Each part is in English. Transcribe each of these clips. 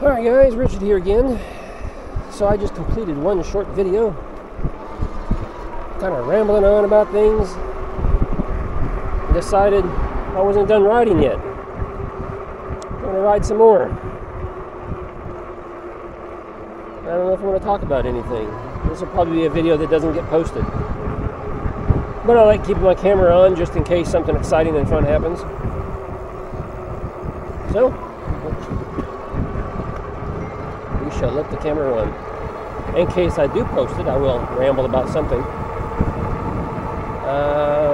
Alright guys, Richard here again. So I just completed one short video, kind of rambling on about things. Decided I wasn't done riding yet. I'm going to ride some more. I don't know if I want to talk about anything. This will probably be a video that doesn't get posted. But I like keeping my camera on just in case something exciting and fun happens. So, we shall let the camera run. In case I do post it, I will ramble about something.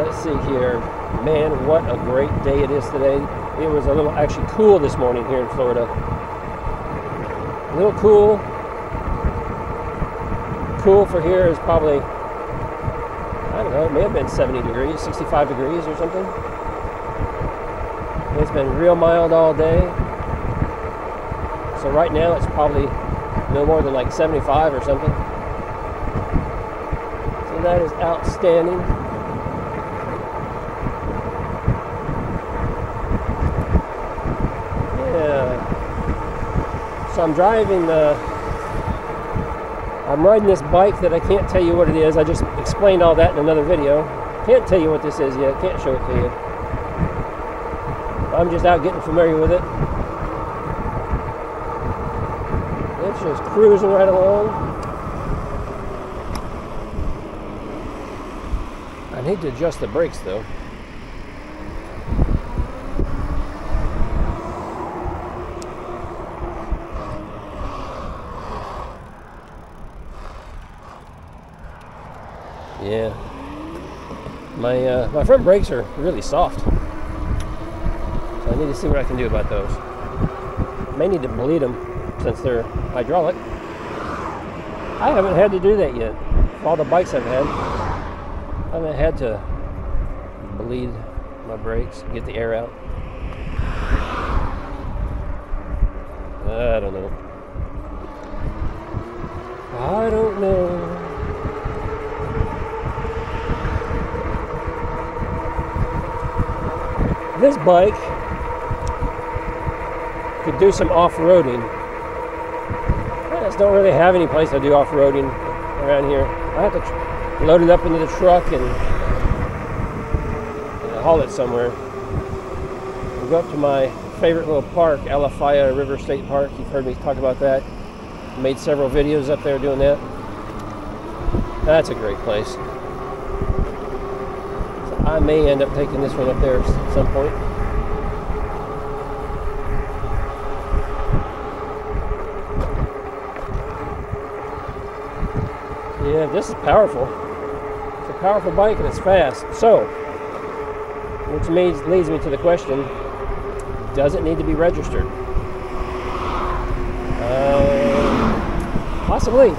Let's see here. Man, what a great day it is today. It was a little actually cool this morning here in Florida. A little cool. Cool for here is probably, I don't know, it may have been 70 degrees, 65 degrees or something. It's been real mild all day. So right now it's probably no more than like 75 or something. So that is outstanding. Yeah. So I'm driving, I'm riding this bike that I can't tell you what it is. I just explained all that in another video. Can't tell you what this is yet. Can't show it to you. I'm just out getting familiar with it. It's just cruising right along. I need to adjust the brakes though. Yeah, my front brakes are really soft, so I need to see what I can do about those. May need to bleed them since they're hydraulic. I haven't had to do that yet. All the bikes I've had, I haven't had to bleed my brakes, get the air out. I don't know. I don't know. This bike could do some off-roading. I just don't really have any place to do off-roading around here. I have to load it up into the truck and haul it somewhere. We'll go up to my favorite little park, Alafaya River State Park. You've heard me talk about that. Made several videos up there doing that. That's a great place. I may end up taking this one up there at some point. Yeah, this is powerful. It's a powerful bike and it's fast. So, which leads me to the question, does it need to be registered? Possibly.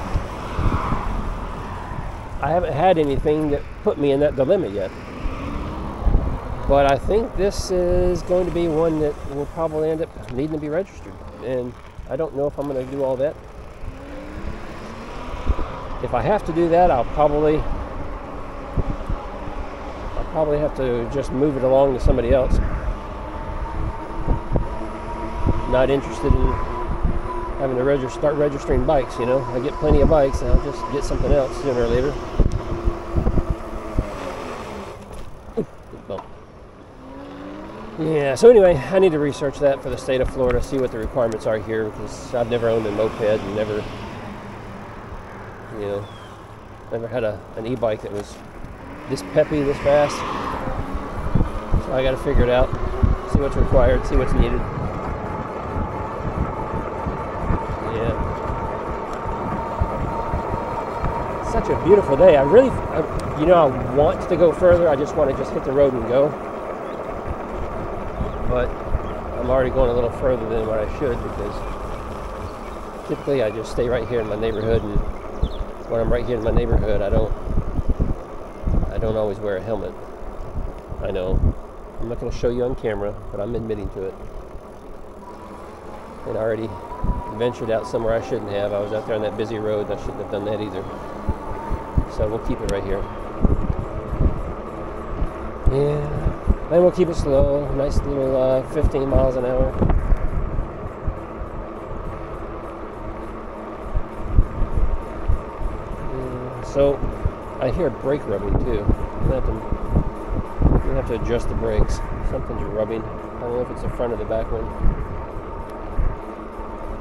I haven't had anything that put me in that dilemma yet. But I think this is going to be one that will probably end up needing to be registered. And I don't know if I'm going to do all that. If I have to do that, I'll probably have to just move it along to somebody else. Not interested in having to start registering bikes, you know. I get plenty of bikes and I'll just get something else sooner or later. Yeah, so anyway, I need to research that for the state of Florida, see what the requirements are here, because I've never owned a moped and never, you know, never had an e-bike that was this peppy, this fast. So I got to figure it out, see what's required, see what's needed. Yeah. Such a beautiful day. You know, I want to go further. I just want to just hit the road and go. But I'm already going a little further than what I should, because typically I just stay right here in my neighborhood, and when I'm right here in my neighborhood, I don't always wear a helmet. I know. I'm not going to show you on camera, but I'm admitting to it. And I already ventured out somewhere I shouldn't have. I was out there on that busy road, and I shouldn't have done that either. So we'll keep it right here. Yeah. And we'll keep it slow, nice little 15 miles an hour. So I hear brake rubbing too. I'm gonna have to adjust the brakes. Something's rubbing. I don't know if it's the front or the back one.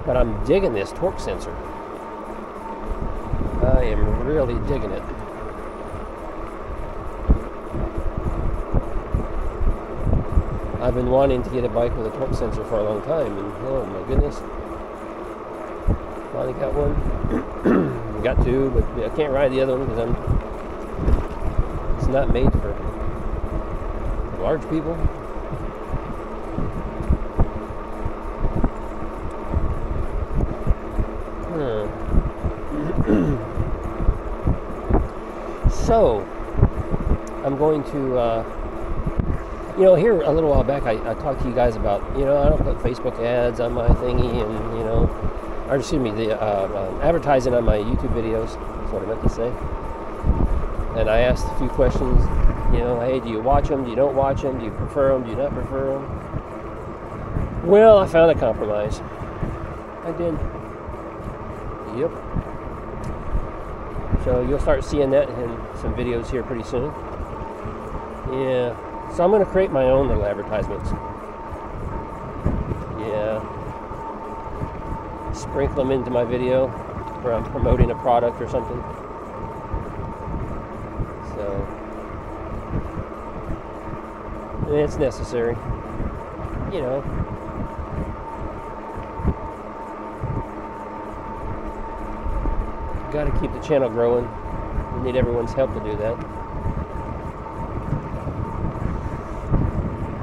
But I'm digging this torque sensor. I am really digging it. I've been wanting to get a bike with a torque sensor for a long time, and oh my goodness. Finally got one. Got two, but I can't ride the other one because it's not made for large people. So I'm going to here a little while back I talked to you guys about, I don't put Facebook ads on my thingy, and or excuse me, the advertising on my YouTube videos. That's what I meant to say. And I asked a few questions. Hey, do you watch them? Do you don't watch them? Do you prefer them? Do you not prefer them? Well, I found a compromise. I did. Yep. So you'll start seeing that in some videos here pretty soon. Yeah. So I'm going to create my own little advertisements. Yeah. Sprinkle them into my video where I'm promoting a product or something. So it's necessary. Got to keep the channel growing. We need everyone's help to do that.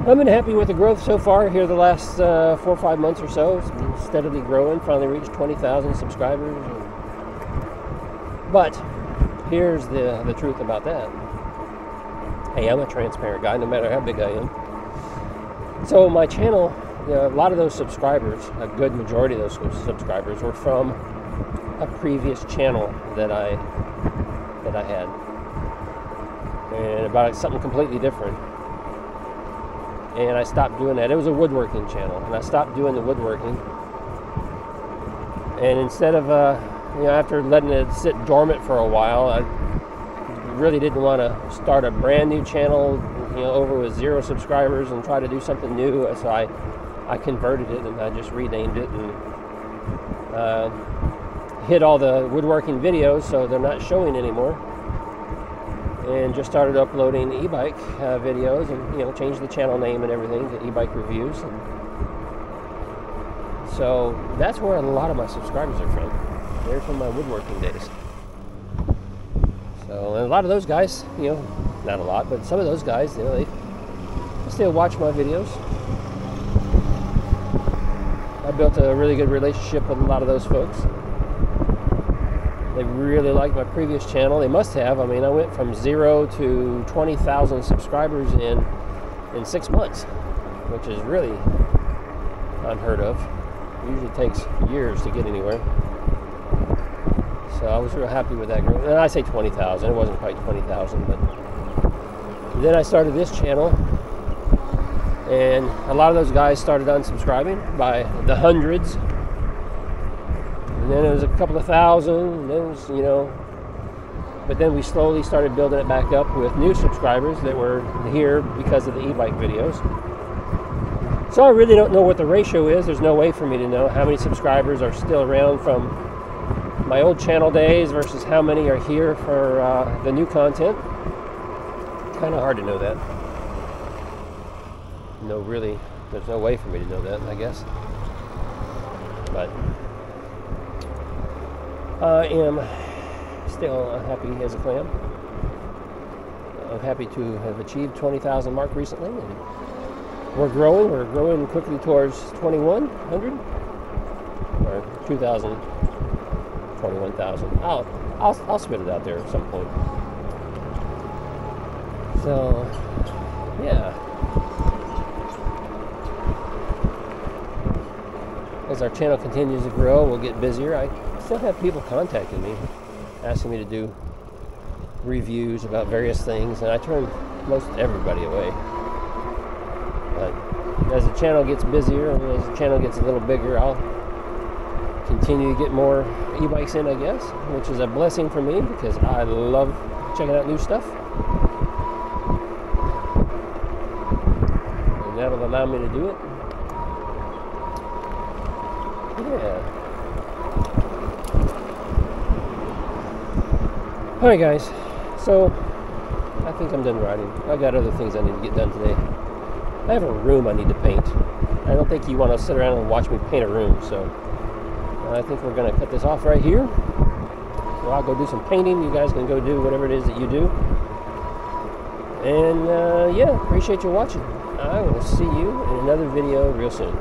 I've been happy with the growth so far here the last 4 or 5 months or so. It's been steadily growing. Finally reached 20,000 subscribers. But here's the truth about that. Hey, I'm a transparent guy no matter how big I am. So my channel, a lot of those subscribers, a good majority of those subscribers were from a previous channel that I had, and about something completely different. And I stopped doing that. It was a woodworking channel, and I stopped doing the woodworking. And instead of after letting it sit dormant for a while, I really didn't want to start a brand new channel, over with 0 subscribers and try to do something new. So I converted it, and I just renamed it and hid all the woodworking videos so they're not showing anymore, and just started uploading e-bike videos, and changed the channel name and everything to e-bike reviews. And so that's where a lot of my subscribers are from. They're from my woodworking days. So, and a lot of those guys, not a lot, but some of those guys, they still watch my videos. I built a really good relationship with a lot of those folks. They really liked my previous channel. They must have. I mean, I went from 0 to 20,000 subscribers in 6 months, which is really unheard of. It usually takes years to get anywhere. So I was real happy with that growth. And I say 20,000. It wasn't quite 20,000, but then I started this channel, and a lot of those guys started unsubscribing by the hundreds. And then it was a couple of thousand, and then it was, but then we slowly started building it back up with new subscribers that were here because of the e-bike videos. So I really don't know what the ratio is. There's no way for me to know how many subscribers are still around from my old channel days versus how many are here for the new content. Kind of hard to know that. No, really, there's no way for me to know that, I guess. But I am still happy as a clam. I'm happy to have achieved 20,000 mark recently, and we're growing quickly towards 2,100 or 2,000, 21,000. I'll spit it out there at some point. So yeah, as our channel continues to grow, we'll get busier. I still have people contacting me, asking me to do reviews about various things, and I turn most everybody away. But as the channel gets busier and as the channel gets a little bigger, continue to get more e-bikes in, I guess, which is a blessing for me because I love checking out new stuff. And that'll allow me to do it. Yeah. Alright guys, so I think I'm done riding. I got other things I need to get done today. I have a room I need to paint. I don't think you want to sit around and watch me paint a room, so I think we're going to cut this off right here. So I'll go do some painting. You guys can go do whatever it is that you do. And yeah, appreciate you watching. I will see you in another video real soon.